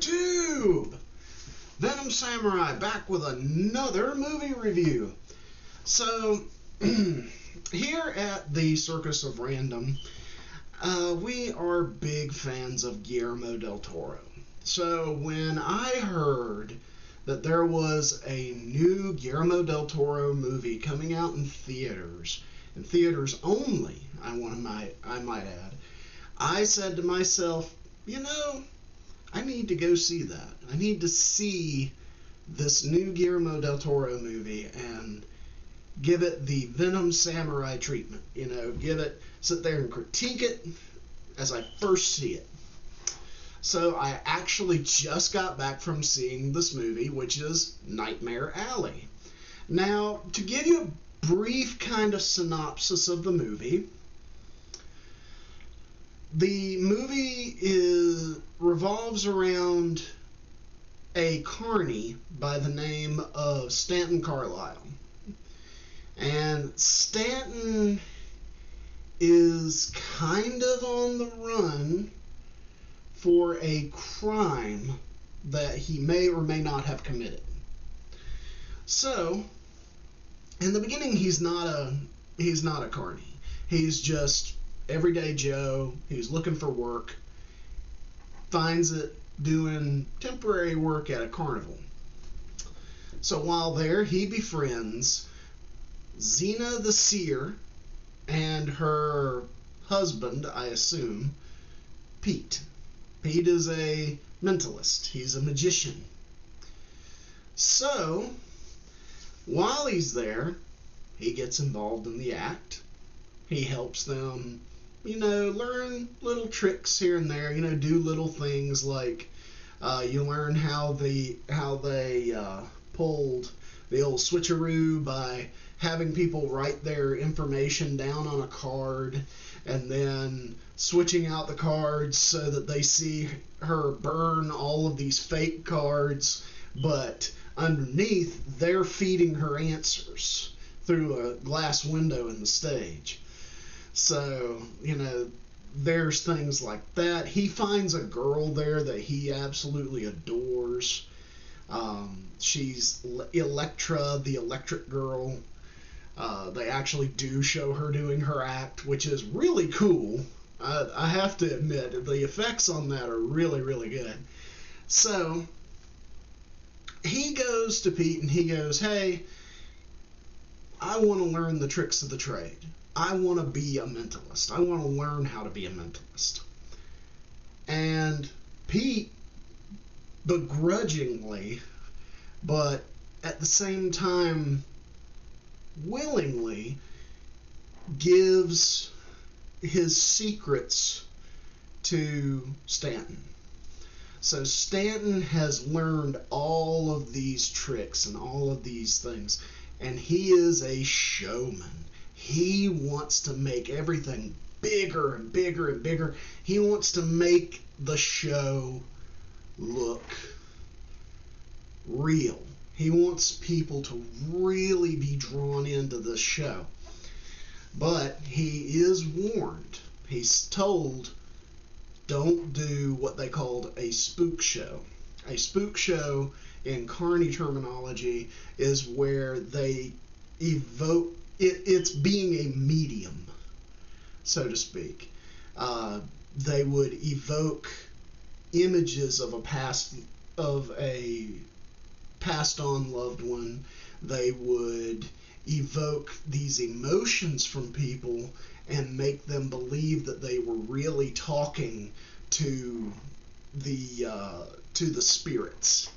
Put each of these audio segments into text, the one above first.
YouTube! Venom Samurai back with another movie review. So, here at the Circus of Random, we are big fans of Guillermo del Toro. So, when I heard that there was a new Guillermo del Toro movie coming out in theaters only, I might add, I said to myself, you know, I need to go see that. I need to see this new Guillermo del Toro movie and give it the Venom Samurai treatment. You know, sit there and critique it as I first see it. So I actually just got back from seeing this movie, which is Nightmare Alley. Now, to give you a brief kind of synopsis of the movie, the movie revolves around a carnie by the name of Stanton Carlyle. And Stanton is kind of on the run for a crime that he may or may not have committed. So, in the beginning, he's not a carnie. He's just everyday Joe. He's looking for work, finds it doing temporary work at a carnival. So while there, he befriends Xena the Seer and her husband, I assume, Pete. Pete is a mentalist. He's a magician. So, while he's there, he gets involved in the act. He helps them, you know, learn little tricks here and there, you know, do little things like you learn how they pulled the old switcheroo by having people write their information down on a card and then switching out the cards so that they see her burn all of these fake cards, but underneath they're feeding her answers through a glass window in the stage. So, you know, there's things like that. He finds a girl there that he absolutely adores. She's Electra, the electric girl. They actually do show her doing her act, which is really cool. I have to admit, the effects on that are really, really good. So, he goes to Pete and he goes, hey, I want to learn the tricks of the trade. I want to be a mentalist. I want to learn how to be a mentalist. And Pete, begrudgingly, but at the same time willingly, gives his secrets to Stanton. So Stanton has learned all of these tricks and all of these things, and he is a showman. He wants to make everything bigger and bigger and bigger. He wants to make the show look real. He wants people to really be drawn into this show. But he is warned. He's told, don't do what they called a spook show. A spook show, in carny terminology, is where they evoke, it's being a medium, so to speak. They would evoke images of a passed on loved one. They would evoke these emotions from people and make them believe that they were really talking to the spirits.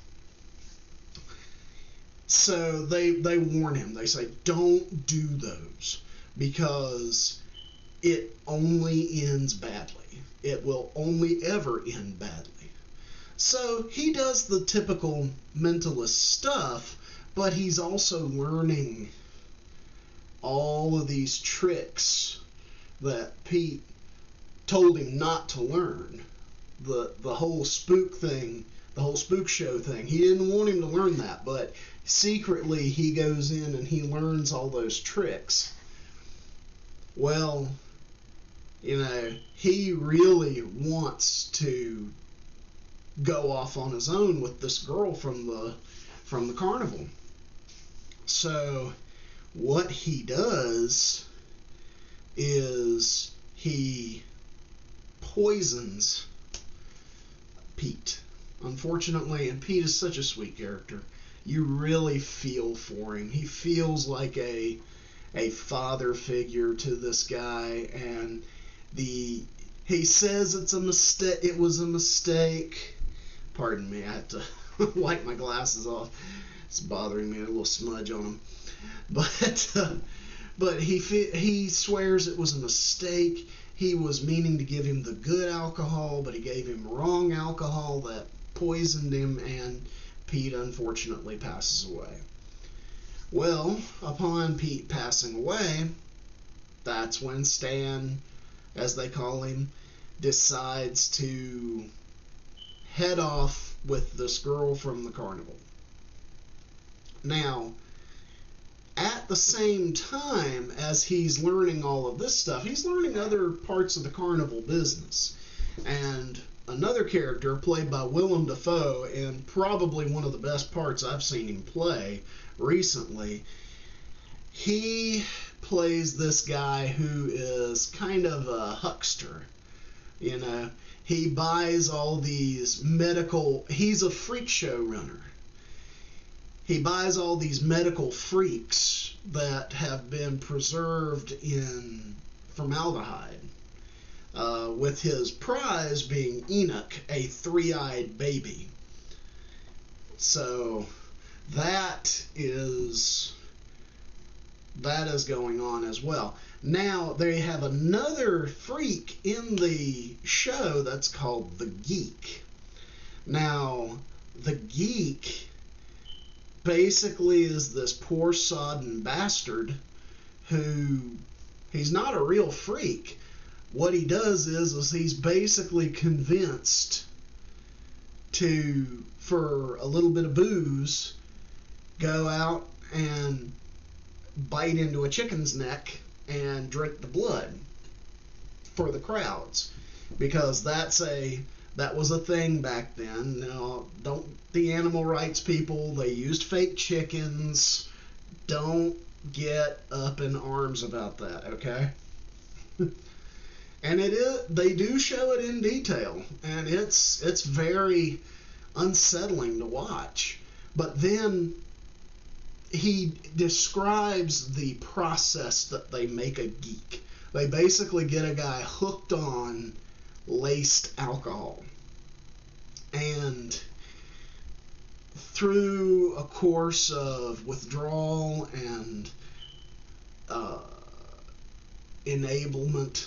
So they warn him. They say, don't do those, because it only ends badly. It will only ever end badly. So he does the typical mentalist stuff, but he's also learning all of these tricks that Pete told him not to learn. The whole spook thing, the whole spook show thing, he didn't want him to learn that, but secretly he goes in and he learns all those tricks. Well, you know, he really wants to go off on his own with this girl from the carnival. So what he does is he poisons Pete. Unfortunately, and Pete is such a sweet character. You really feel for him. He feels like a father figure to this guy, and he says it's a mistake. It was a mistake. Pardon me, I have to wipe my glasses off. It's bothering me. A little smudge on them. But he swears it was a mistake. He was meaning to give him the good alcohol, but he gave him wrong alcohol that poisoned him, and Pete unfortunately passes away. Well, upon Pete passing away, that's when Stan, as they call him, decides to head off with this girl from the carnival. Now, at the same time as he's learning all of this stuff, he's learning other parts of the carnival business. And another character played by Willem Dafoe, and probably one of the best parts I've seen him play recently, he plays this guy who is kind of a huckster. You know, he buys all these he's a freak show runner. He buys all these medical freaks that have been preserved in formaldehyde, with his prize being Enoch, a three-eyed baby. So that is going on as well. Now, they have another freak in the show that's called the Geek. Now, the Geek basically is this poor sodden bastard who, he's not a real freak. What he does is he's basically convinced to, for a little bit of booze, go out and bite into a chicken's neck and drink the blood for the crowds, because that was a thing back then. Now, don't the animal rights people, they used fake chickens. Don't get up in arms about that, okay? And they do show it in detail, and it's very unsettling to watch. But then he describes the process that they make a geek. They basically get a guy hooked on laced alcohol, and through a course of withdrawal and enablement,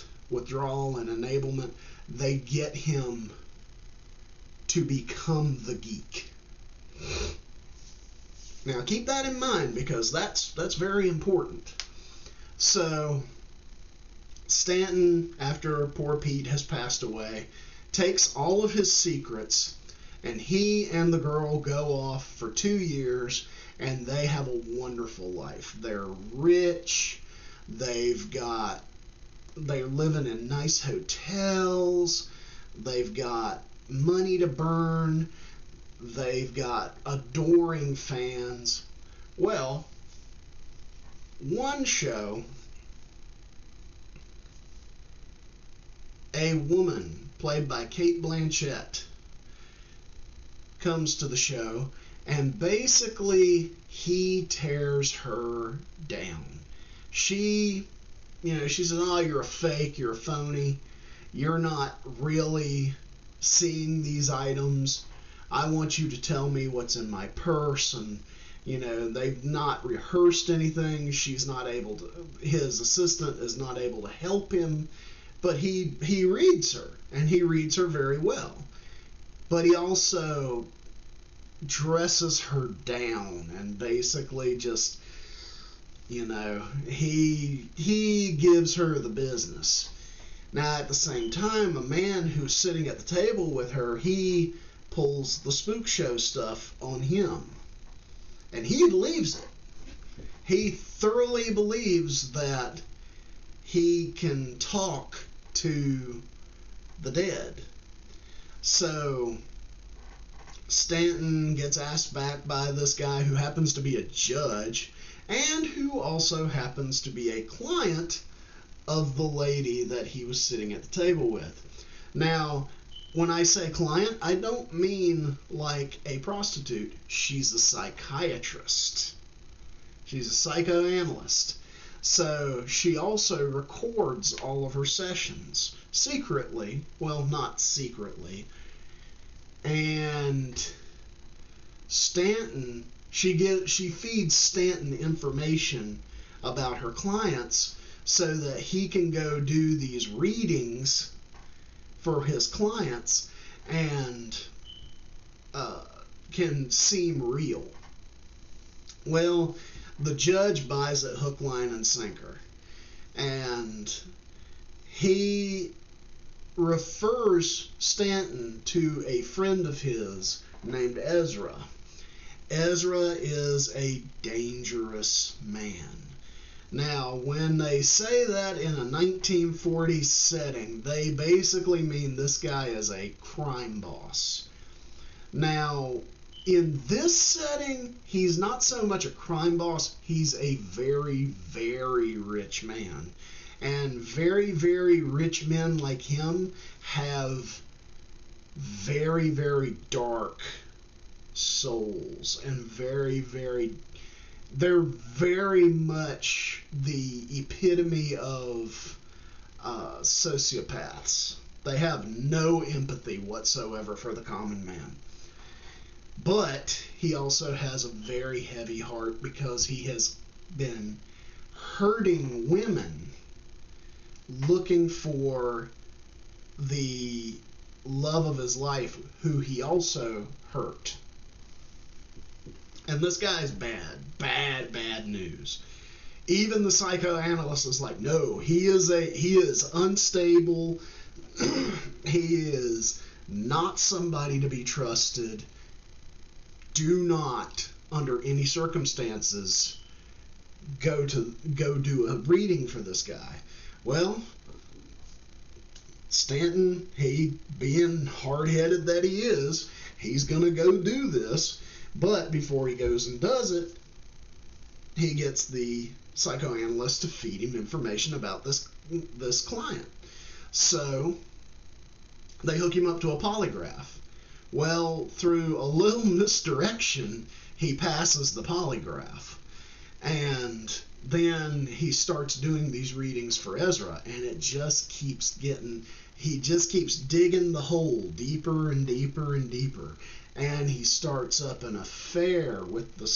they get him to become the geek. Now keep that in mind, because that's very important. So Stanton, after poor Pete has passed away, takes all of his secrets, and he and the girl go off for 2 years, and they have a wonderful life. They're rich. They're living in nice hotels. They've got money to burn. They've got adoring fans. Well, one show, a woman played by Cate Blanchett comes to the show, and basically he tears her down. She says, "Oh, you're a fake, you're a phony, you're not really seeing these items. I want you to tell me what's in my purse." And they've not rehearsed anything. She's not able to, his assistant is not able to help him, but he reads her, and he reads her very well. But he also dresses her down, and basically just, he gives her the business. Now, at the same time, a man who's sitting at the table with her, he pulls the spook show stuff on him, and he believes it. He thoroughly believes that he can talk to the dead. So Stanton gets asked back by this guy who happens to be a judge and who also happens to be a client of the lady that he was sitting at the table with. Now, when I say client, I don't mean like a prostitute. She's a psychiatrist. She's a psychoanalyst. So she also records all of her sessions secretly. Well, not secretly. And Stanton, she feeds Stanton information about her clients so that he can go do these readings for his clients and can seem real. Well, the judge buys it hook, line, and sinker. And he refers Stanton to a friend of his named Ezra. Ezra is a dangerous man. Now, when they say that in a 1940s setting, they basically mean this guy is a crime boss. Now, in this setting, he's not so much a crime boss, he's a very, very rich man. And very, very rich men like him have very, very dark souls and they're very much the epitome of sociopaths. They have no empathy whatsoever for the common man. But he also has a very heavy heart because he has been hurting women looking for the love of his life, who he also hurt. And this guy's bad news. Even the psychoanalyst is like, no, he is unstable. He is not somebody to be trusted. Do not, under any circumstances, go do a reading for this guy. Well, Stanton, he being hard-headed that he is, he's going to go do this. But before he goes and does it, he gets the psychoanalyst to feed him information about this client. So they hook him up to a polygraph. Well, through a little misdirection, he passes the polygraph. And then he starts doing these readings for Ezra, and it just keeps he just keeps digging the hole deeper and deeper and deeper. And he starts up an affair with the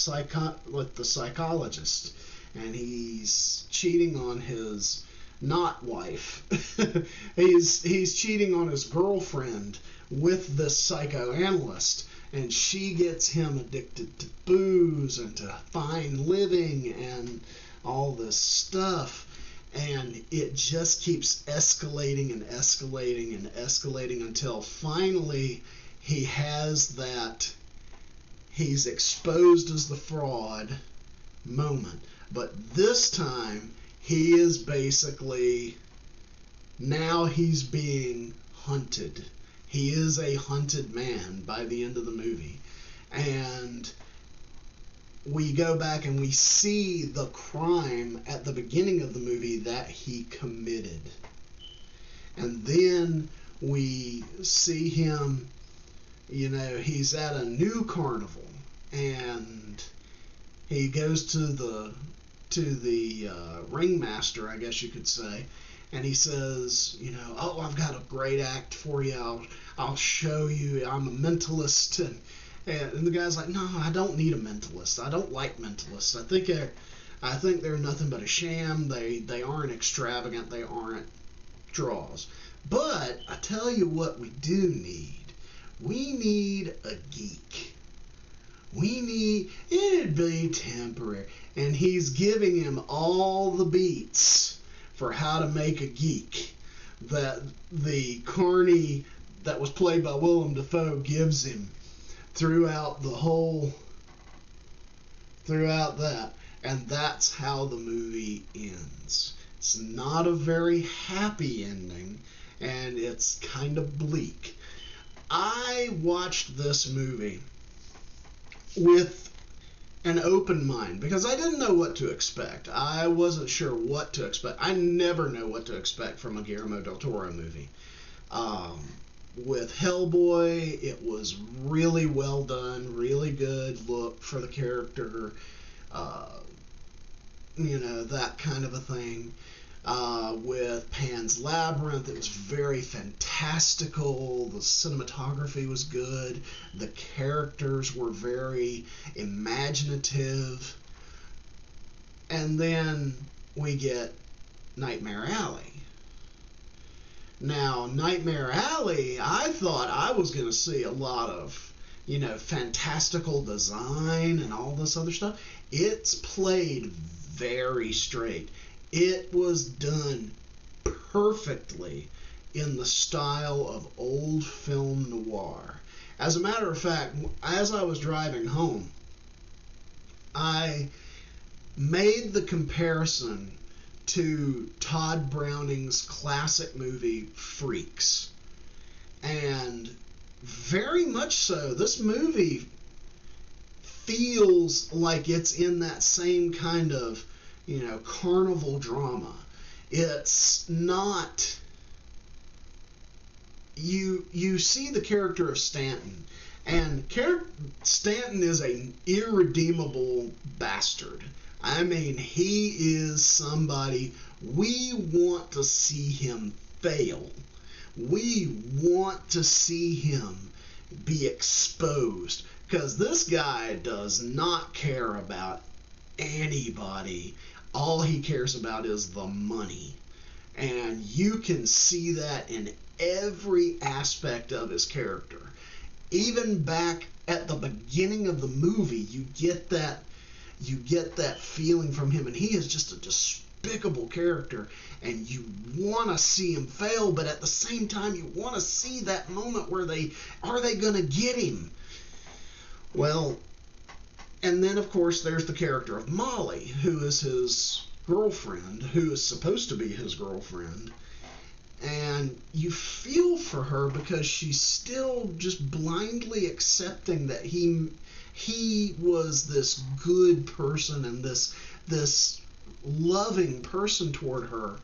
psychologist, and he's cheating on his not wife. he's cheating on his girlfriend with this psychoanalyst, and she gets him addicted to booze and to fine living and all this stuff. And it just keeps escalating and escalating and escalating until finally he's exposed as the fraud moment. But this time, he is basically, now he's being hunted. He is a hunted man by the end of the movie. And we go back and we see the crime at the beginning of the movie that he committed. And then we see him, he's at a new carnival, and he goes to the ringmaster, I guess you could say, and he says, oh, I've got a great act for you. I'll show you. I'm a mentalist. And the guy's like, no, I don't need a mentalist. I don't like mentalists. I think they're nothing but a sham. They aren't extravagant. They aren't draws. But I tell you what we do need. We need a geek. It'd be temporary. And he's giving him all the beats for how to make a geek that the carnie that was played by Willem Dafoe gives him throughout that. And that's how the movie ends. It's not a very happy ending, and it's kind of bleak. I watched this movie with an open mind because I didn't know what to expect. I wasn't sure what to expect. I never know what to expect from a Guillermo del Toro movie. With Hellboy, it was really well done, really good look for the character, uh, that kind of a thing. With Pan's Labyrinth, it was very fantastical. The cinematography was good. The characters were very imaginative. And then we get Nightmare Alley. Now, Nightmare Alley, I thought I was going to see a lot of, fantastical design and all this other stuff. It's played very straight. It was done perfectly in the style of old film noir. As a matter of fact, as I was driving home, I made the comparison to Todd Browning's classic movie Freaks. And very much so, this movie feels like it's in that same kind of, carnival drama. It's not... You see the character of Stanton, and Stanton is an irredeemable bastard. I mean, he is somebody we want to see him fail. We want to see him be exposed, because this guy does not care about anybody. All he cares about is the money. And you can see that in every aspect of his character. Even back at the beginning of the movie, you get that feeling from him, and he is just a despicable character, and you want to see him fail, but at the same time you want to see that moment where are they going to get him? Well, and then of course there's the character of Molly, who is his girlfriend, who is supposed to be his girlfriend, and you feel for her because she's still just blindly accepting that he was this good person and this loving person toward her,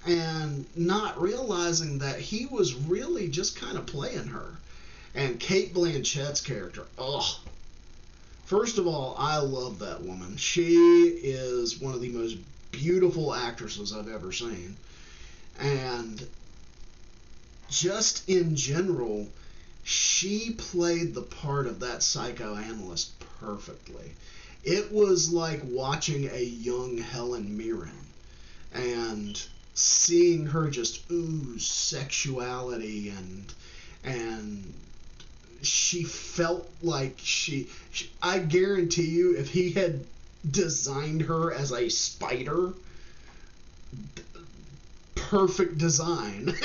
and not realizing that he was really just kind of playing her. And Cate Blanchett's character, first of all, I love that woman. She is one of the most beautiful actresses I've ever seen. And just in general, she played the part of that psychoanalyst perfectly. It was like watching a young Helen Mirren and seeing her just ooze sexuality, and she felt like I guarantee you, if he had designed her as a spider, perfect design,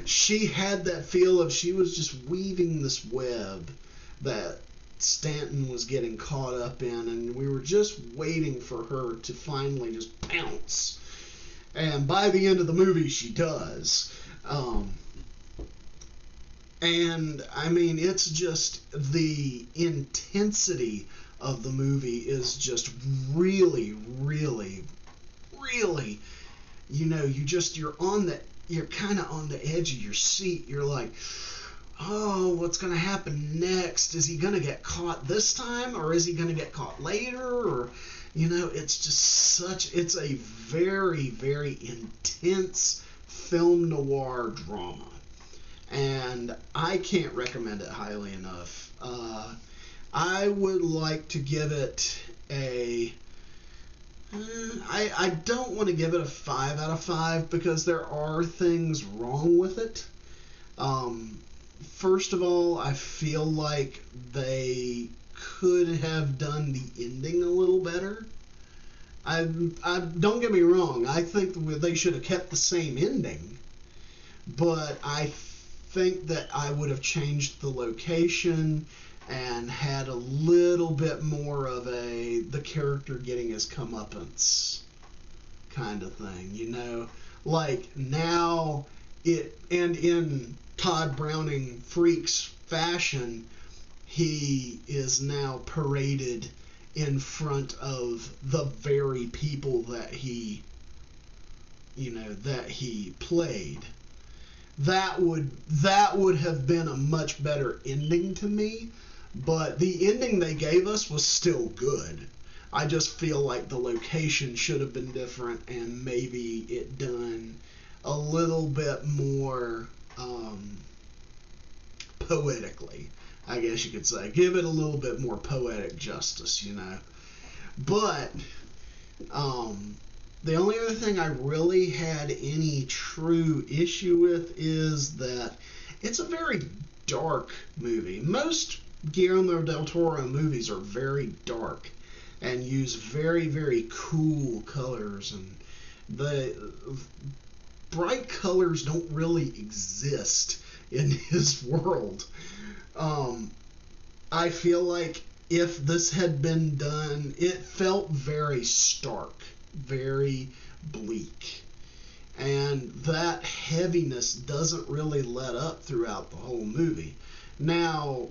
she had that feel of she was just weaving this web that Stanton was getting caught up in, and we were just waiting for her to finally just pounce. And by the end of the movie, she does. And I mean, it's just the intensity of the movie is just really, really, really, you're kind of on the edge of your seat. You're like, oh, what's going to happen next? Is he going to get caught this time, or is he going to get caught later? Or, it's a very, very intense film noir drama. And I can't recommend it highly enough. I would like to give it I don't want to give it a 5 out of 5 because there are things wrong with it. First of all, I feel like they could have done the ending a little better. I don't get me wrong, I think they should have kept the same ending, but I think that I would have changed the location and had a little bit more of the character getting his comeuppance kind of thing, like now and in Todd Browning freaks fashion, he is now paraded in front of the very people that he played. That would have been a much better ending to me, but the ending they gave us was still good. I just feel like the location should have been different, and maybe it done a little bit more poetically, I guess you could say. Give it a little bit more poetic justice, But the only other thing I really had any true issue with is that it's a very dark movie. Most Guillermo del Toro movies are very dark and use very, very cool colors, and the bright colors don't really exist in his world. I feel like if this had been done, it felt very stark, very bleak. And that heaviness doesn't really let up throughout the whole movie. Now,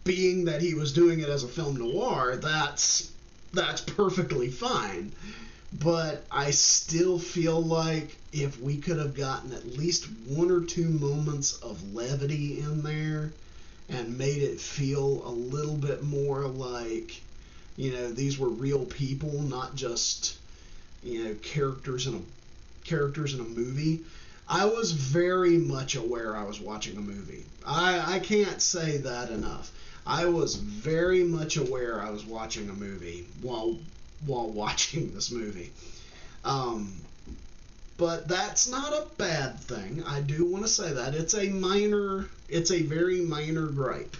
being that he was doing it as a film noir, that's perfectly fine. But I still feel like if we could have gotten at least one or two moments of levity in there and made it feel a little bit more like, these were real people, not just, characters in a movie. I was very much aware I was watching a movie. I can't say that enough. I was very much aware I was watching a movie while watching this movie. But that's not a bad thing. I do want to say that. It's a very minor gripe.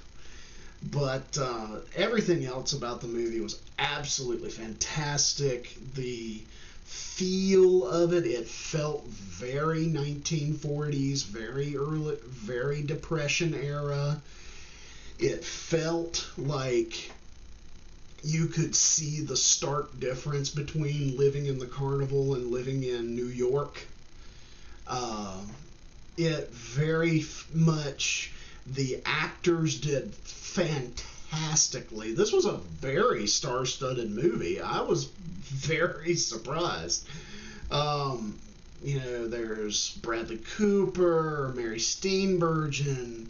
But everything else about the movie was absolutely fantastic. The feel of it felt very 1940s, very early, very Depression era. It felt like you could see the stark difference between living in the carnival and living in New York. It very much, the actors did fantastically. This was a very star-studded movie. I was very surprised. There's Bradley Cooper, Mary Steenburgen,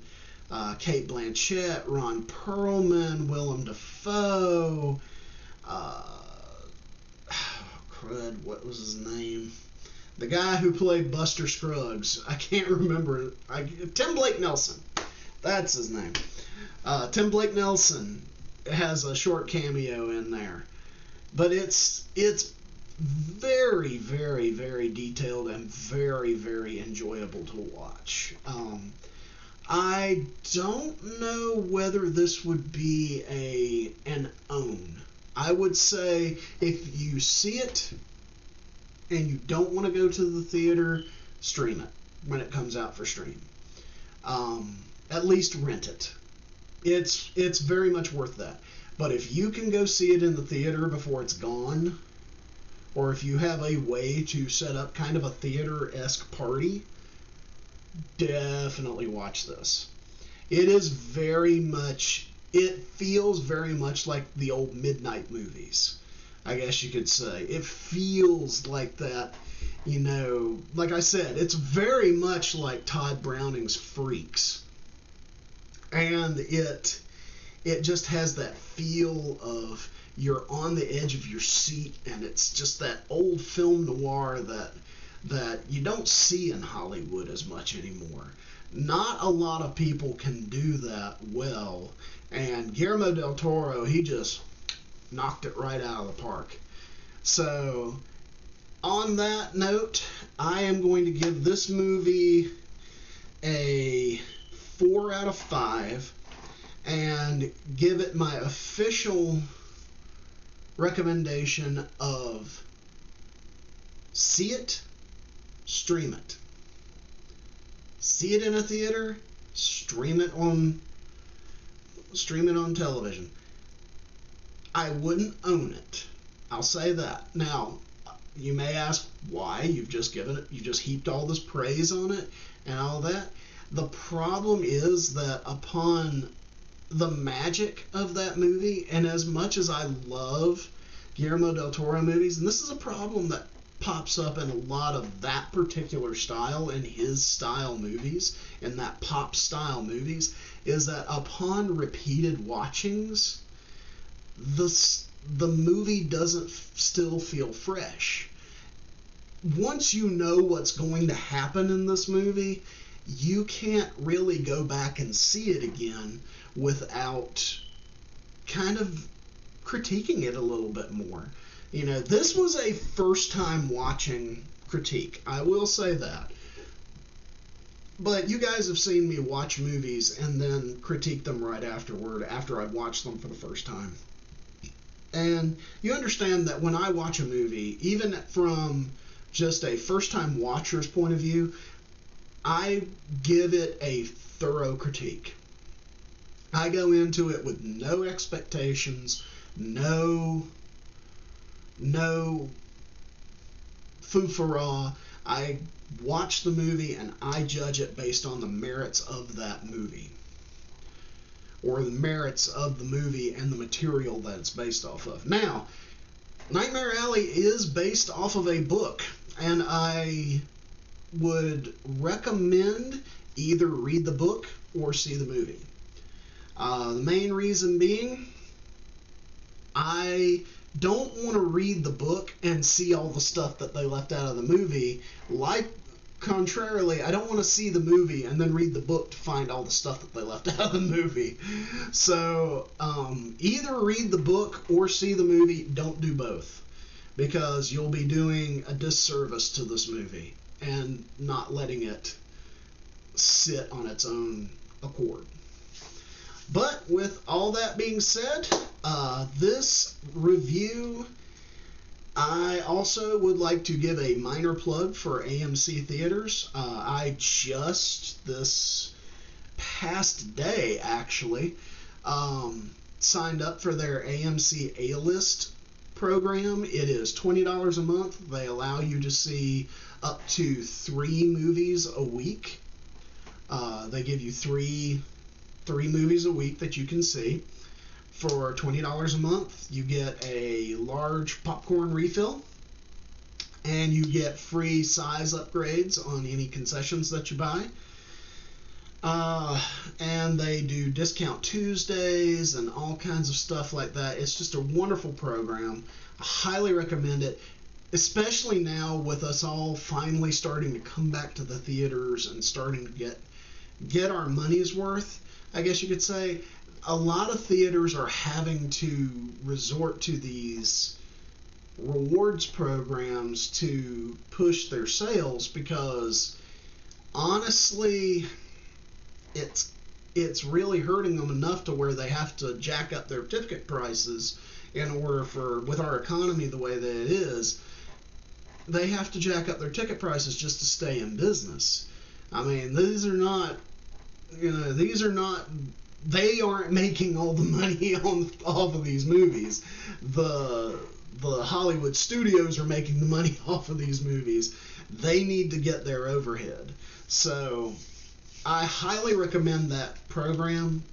Kate Blanchett, Ron Perlman, Willem Dafoe, what was his name? The guy who played Buster Scruggs. I can't remember. Tim Blake Nelson. That's his name. Tim Blake Nelson has a short cameo in there. But it's very, very, very detailed and very, very enjoyable to watch. I don't know whether this would be an own. I would say if you see it and you don't want to go to the theater, stream it when it comes out for stream. At least rent it. It's very much worth that. But if you can go see it in the theater before it's gone, or if you have a way to set up kind of a theater-esque party, definitely watch this. It feels very much like the old midnight movies, I guess you could say. It feels like that, like I said, it's very much like Todd Browning's Freaks. And it just has that feel of you're on the edge of your seat, and it's just that old film noir that you don't see in Hollywood as much anymore. Not a lot of people can do that well, and Guillermo del Toro, he just knocked it right out of the park. So, on that note, I am going to give this movie a 4 out of 5 and give it my official recommendation of see it, stream it. See it in a theater, stream it on television. I wouldn't own it. I'll say that. Now, you may ask why. You've just heaped all this praise on it and all that. The problem is that upon the magic of that movie, and as much as I love Guillermo del Toro movies, and this is a problem that pops up in a lot of that particular style in his style movies, in that pop style movies, is that upon repeated watchings, the movie doesn't still feel fresh. Once you know what's going to happen in this movie, you can't really go back and see it again without kind of critiquing it a little bit more. You know, this was a first time watching critique. I will say that. But you guys have seen me watch movies and then critique them right afterward, after I've watched them for the first time. And you understand that when I watch a movie, even from just a first-time watcher's point of view, I give it a thorough critique. I go into it with no expectations, no foo-fa-ra. I watch the movie and I judge it based on the merits of that movie, or the merits of the movie and the material that it's based off of. Now, Nightmare Alley is based off of a book, and I would recommend either read the book or see the movie. The main reason being, I don't want to read the book and see all the stuff that they left out of the movie. Contrarily, I don't want to see the movie and then read the book to find all the stuff that they left out of the movie. So either read the book or see the movie. Don't do both, because you'll be doing a disservice to this movie and not letting it sit on its own accord. But with all that being said, this review, I also would like to give a minor plug for AMC Theaters. I just, this past day actually, signed up for their AMC A-List program. It is $20 a month. They allow you to see up to 3 movies a week. They give you three movies a week that you can see. For $20 a month, you get a large popcorn refill, and you get free size upgrades on any concessions that you buy. And they do Discount Tuesdays and all kinds of stuff like that. It's just a wonderful program. I highly recommend it, especially now with us all finally starting to come back to the theaters and starting to get our money's worth, I guess you could say. A lot of theaters are having to resort to these rewards programs to push their sales, because honestly, it's really hurting them enough to where they have to jack up their ticket prices in order for, with our economy the way that it is, they have to jack up their ticket prices just to stay in business. I mean, they aren't making all the money off of these movies. The Hollywood studios are making the money off of these movies. They need to get their overhead. So I highly recommend that program.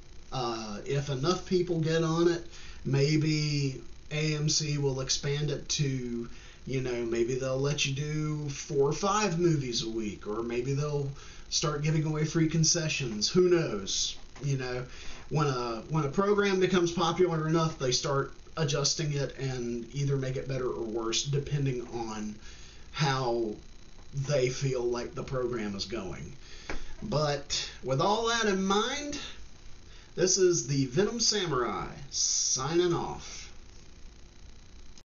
If enough people get on it, maybe AMC will expand it to, maybe they'll let you do 4 or 5 movies a week, or maybe they'll start giving away free concessions. Who knows? When a program becomes popular enough, they start adjusting it and either make it better or worse depending on how they feel like the program is going. But with all that in mind, this is the Venom Samurai signing off.